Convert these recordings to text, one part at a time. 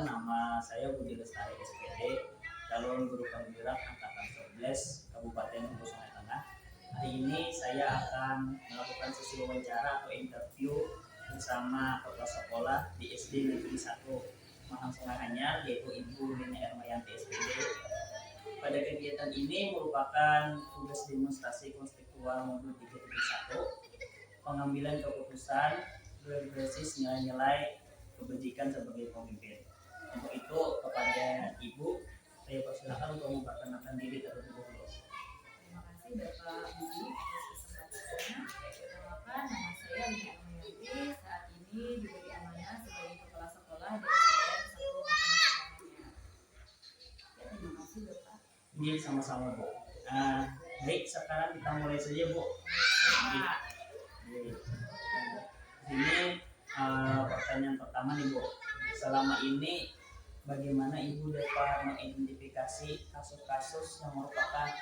perkenalkan, nama saya Budi Lestari SPD, calon guru penggerak angkatan 11 Kabupaten Sungai Tengah. Hari ini saya akan melakukan sesi wawancara atau interview bersama kepala sekolah di SD Negeri 1 Mahang Sungai Anyar, yaitu Ibu Nina Ermayanti SPD. Pada kegiatan ini merupakan tugas demonstrasi konstekstual modul 3.1, pengambilan keputusan berbasis nilai-nilai kebajikan sebagai pemimpin. Untuk itu kepada Ibu, saya persilakan untuk memperkenalkan diri terlebih dahulu. Terima kasih Bapak Budi atas kesempatannya. Perkenalkan, nama saya Lina Ermayanti. Saat ini diberi amanah sebagai kepala sekolah di SDN 1 Mahang. Terima kasih Bapak. Ini sama-sama Bu. Baik, sekarang kita mulai saja Bu. Ini pertanyaan pertama nih Bu. Selama ini bagaimana Ibu dapat mengidentifikasi kasus-kasus yang merupakan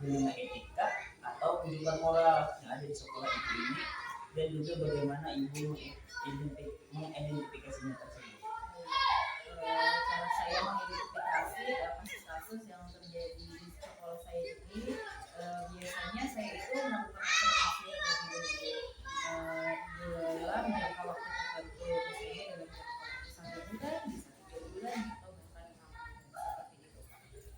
dilema etika atau kunjungan moral yang ada di sekolah Ibu ini, dan juga bagaimana Ibu mengidentifikasinya tersebut? Cara saya mengidentifikasi kasus-kasus yang terjadi di sekolah saya ini, biasanya saya itu melakukan observasi dalam jangka waktu tertentu, misalnya dalam jangka waktu 1 bulan, bisa 3 bulan, atau bahkan 6 bulan, seperti itu.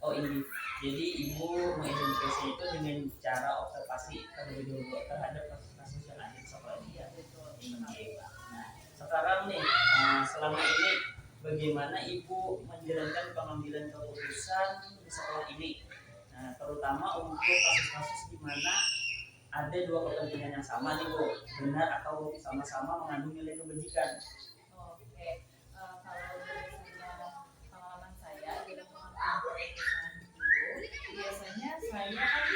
Oh ini, jadi Ibu mengidentifikasi itu dengan cara observasi terlebih dahulu terhadap kasus-kasus yang ada di sekolah ini. Iya, betul. Nah, sekarang nih, selama ini bagaimana Ibu menjalankan pengambilan keputusan di sekolah ini? Nah, terutama untuk kasus-kasus di mana ada dua kepentingan yang sama nih Bu, benar atau sama-sama mengandung nilai kebajikan. Oke, kalau berdasarkan pengalaman saya dalam mengambil keputusan itu, biasanya saya kan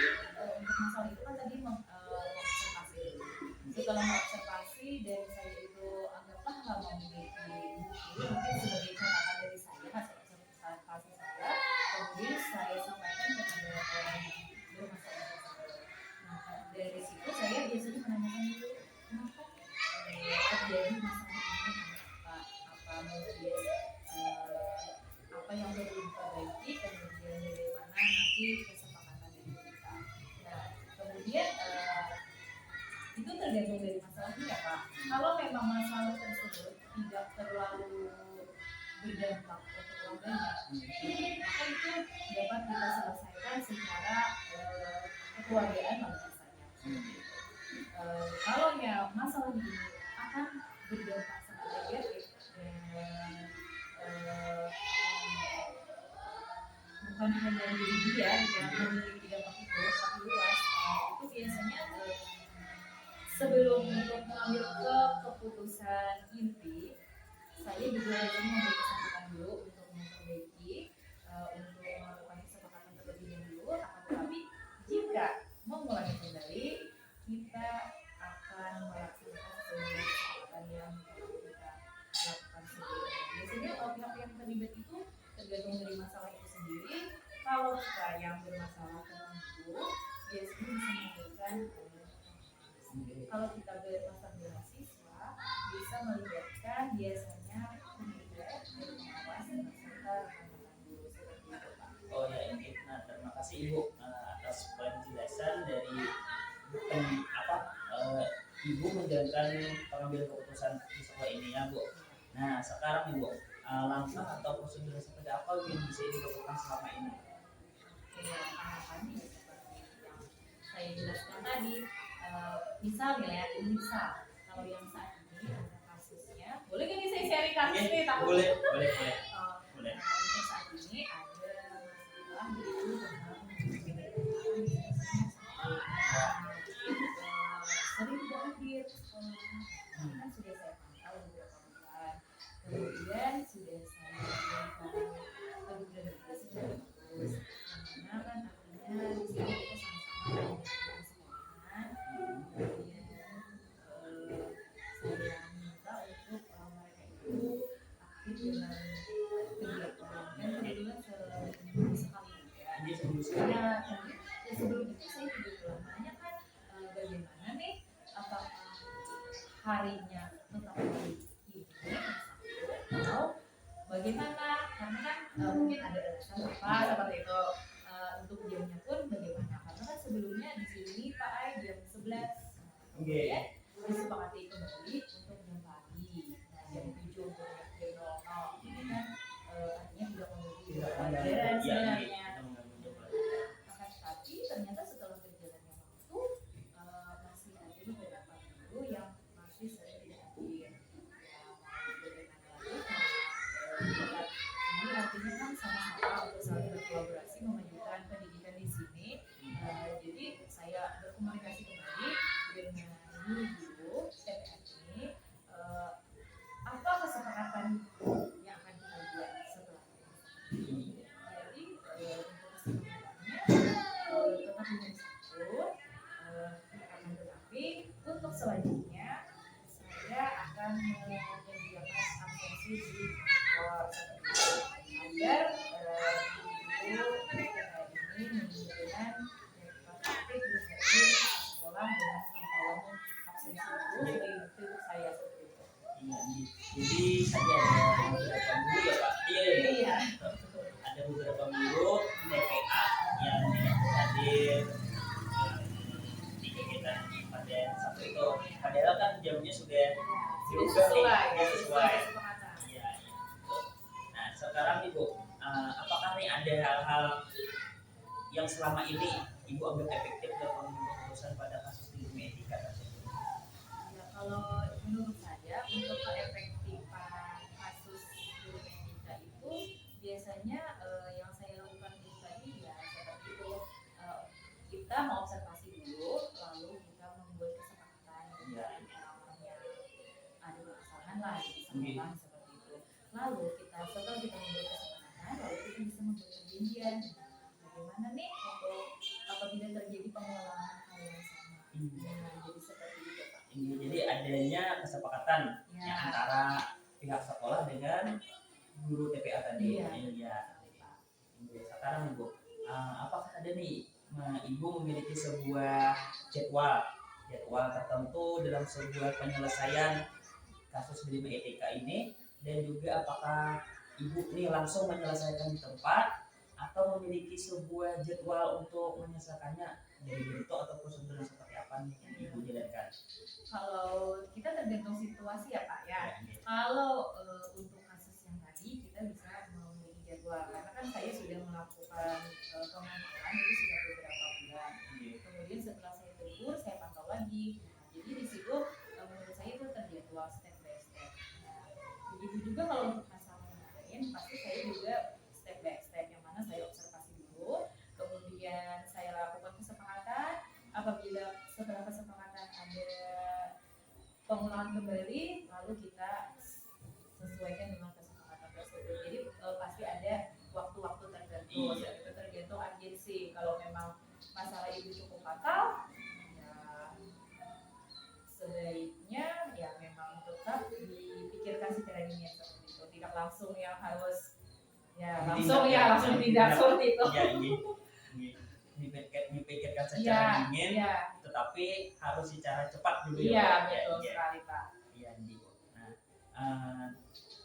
untuk masalah itu kan tadi mengobservasi dulu. Setelah mengobservasi dan saya itu anggaplah memiliki bukti mungkin sebagai catatan dari saya, hasil observasi saya, kemudian saya sampaikan kepada orang yang bermasalah tersebut. Nah, dari situ saya biasanya menanyakan dulu kenapa terjadi masalah ini, apa kemudian apa yang perlu diperbaiki, kemudian dari mana nanti kesepakatan dari kita. Nah, kemudian itu tergantung dari masalahnya ya Pak. Kalau memang masalah tersebut tidak terlalu berdampak untuk banyak, maka itu dapat kita selesaikan secara kekeluargaan pada dasarnya. Kalau ya masalah ini akan berdampak sangat negatif dan bukan hanya diri dia yang memiliki dampak itu, tapi luas, itu biasanya sebelum untuk mengambil keputusan inti, saya juga harus mengambil kesempatan dulu untuk memperbaiki, untuk melakukan kesepakatan terlebih dahulu. Tetapi jika mengulangi kembali, kita akan melaksanakan semua kesepakatan yang kita lakukan sendiri. Biasanya pihak-pihak yang terlibat itu tergantung dari masalah itu sendiri. Kalau kita yang bermasalah tentang itu, biasanya bisa memberikan. Kalau kita bermasalah dengan siswa, bisa melibatkan biasanya pendidik dan pengawas serta rekan-rekan guru, seperti itu Pak. Oh ya, ini. Nah, terima kasih Ibu atas penjelasan dari Ibu menjalankan pengambilan keputusan di sekolah ini ya Bu. Nah, sekarang Ibu, langkah atau prosedur seperti apa yang bisa dilakukan selama ini? Tahapannya seperti yang saya jelaskan tadi, misalnya ya, kalau yang saat ini ada kasusnya, boleh nggak nih saya sharing kasus nih? Boleh. Untuk saat ini ada masalah yaitu tentang sering tidak hadir sekolahnya, kan sudah saya pantau beberapa bulan, kemudian sudah saya berikan teguran secara bagus, yang mana kan artinya di sini kita sama-sama menjaga sekolahan. Kemudian saya minta untuk mereka itu aktif dalam kegiatan, dan kebetulan seminggu sekali ya. Dan sebelum itu saya juga telah menanyakan bagaimana nih, apakah harinya tetap hari ini atau bagaimana penjelasan apa seperti itu. Untuk jamnya pun bagaimana, karena kan sebelumnya di sini Pak Ai jam 11, kemudian disepakati kembali untuk jam pagi, nah jam 7 untuk jam 00, ini kan artinya tidak mengganggu pelajaran sebenarnya. Akan tetapi ternyata setelah berjalannya waktu masih ada beberapa guru yang masih sering tidak hadir. Ini artinya kan sama-sama untuk saling berkolaborasi memajukan pendidikan di sini. Jadi saya berkomunikasi kembali dengan guru TPA ini, apa kesepakatan yang akan kita buat setelah ini. Jadi untuk kesepakatannya tetap menjadi satu, akan tetapi untuk selanjutnya saya akan menyediakan absensi di luar agar guru TPA ini menggunakan praktik berhasil sekolah dengan pantauan absensi guru itu saya seperti itu. Jadi tadi ada beberapa guru ya Pak. Iya. Ada beberapa guru TPA yang tidak hadir di kegiatan pada Sabtu itu. Padahal kan jamnya sudah sesuai. Iya. Nah sekarang Ibu, apakah nih ada hal-hal yang selama ini Ibu anggap efektif dalam keputusan pada kasus ilmu etika tersebut? Ya, kalau menurut saya untuk keefektifan kasus ilmu etika itu biasanya yang saya lakukan itu tadi ya seperti itu, kita mengobservasi dulu, lalu kita membuat kesepakatan dengan orang-orang yang ada permasalahan lah di kesempatan seperti itu. Lalu setelah kita membuat kesepakatan, lalu kita bisa membuat perjanjian. Bagaimana nih untuk apabila terjadi pengulangan hal yang sama. Nah, jadi seperti itu Pak. Jadi adanya kesepakatan yang antara pihak sekolah dengan guru TPA tadi. Iya. Sekarang Ibu, apakah ada nih Ibu memiliki sebuah jadwal tertentu dalam sebuah penyelesaian kasus ilmu etika ini, dan juga apakah Ibu nih langsung menyelesaikan di tempat atau memiliki sebuah jadwal untuk menyelesaikannya dari bentuk atau prosedur seperti apa nih yang Ibu jalankan? Kalau kita tergantung situasi ya Pak ya. Kalau untuk kasus yang tadi kita bisa memiliki jadwal, karena kan saya sudah melakukan pemantauan itu sudah beberapa bulan. Kemudian setelah saya tegur, saya pantau lagi. Nah, jadi di situ menurut saya itu terjadwal step by step. Nah, begitu juga kalau untuk masalah lain, pasti saya juga step by step, yang mana saya observasi dulu, kemudian saya lakukan kesepakatan. Apabila setelah kesepakatan ada pengulangan kembali, lalu kita sesuaikan dengan kesepakatan tersebut. Jadi pasti ada waktu-waktu tertentu, itu tergantung urgensi. Kalau memang masalah itu cukup fatal, ya sebaiknya ya memang tetap dipikirkan secara dini seperti itu, tidak langsung yang harus langsung ditindak seperti itu. Dipikirkan secara dingin, tetapi harus secara cepat dulu ya. Betul sekali Pak. Iya Ibu. Nah,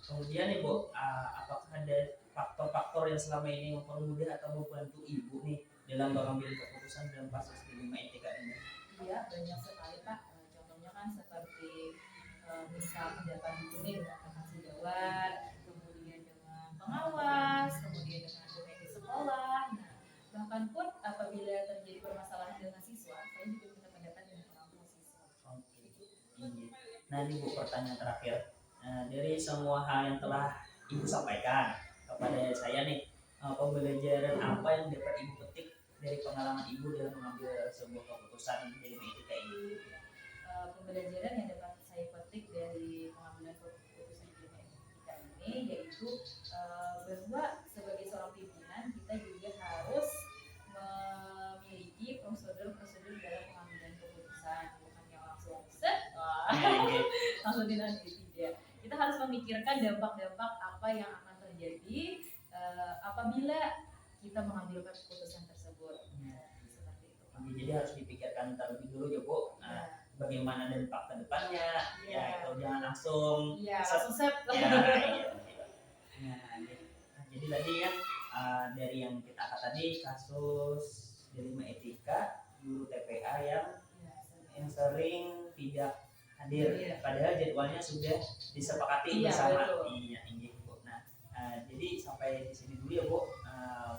kemudian Ibu, apakah ada faktor-faktor yang selama ini mempermudah atau membantu Ibu nih dalam mengambil keputusan dalam kasus ilmu etika ini? Iya, banyak sekali Pak. Contohnya kan seperti misal pendapat Ibu nih dengan kakak sejawat, kemudian dengan pengawas, kemudian dengan komite sekolah. Nah, bahkan pun apabila terjadi permasalahan dengan siswa, saya juga minta pendapat dengan orang tua siswa. Nah, Ibu, pertanyaan terakhir. Dari semua hal yang telah Ibu sampaikan kepada saya nih, pembelajaran apa yang dapat Ibu petik dari pengalaman Ibu dalam mengambil sebuah keputusan ilmu etika ini? Pembelajaran yang dapat saya petik dari pengambilan keputusan ilmu etika ini yaitu bahwa sebagai seorang pimpinan kita juga harus memiliki prosedur-prosedur dalam pengambilan keputusan, bukan yang langsung langsung dinanti tidak. Kita harus memikirkan dampak-dampak apa yang akan terjadi apabila kita mengambil keputusan tersebut. Seperti itu. Jadi harus dipikirkan terlebih dulu ya Bu. Bagaimana dampak ke depannya? Itu jangan langsung langsung set. Jadi tadi ya dari yang kita angkat tadi kasus dilema etika guru TPA yang sering tidak hadir, Iya. padahal jadwalnya sudah disepakati Iya, bersama. betul. Iya, ini Bu. Nah, jadi sampai di sini dulu ya Bu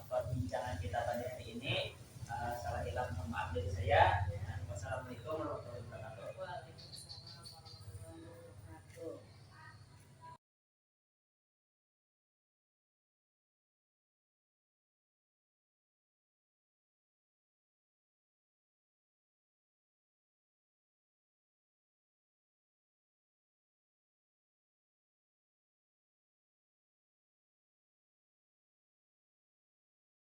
perbincangan kita pada hari ini. Salah hilang mohon maaf dari saya.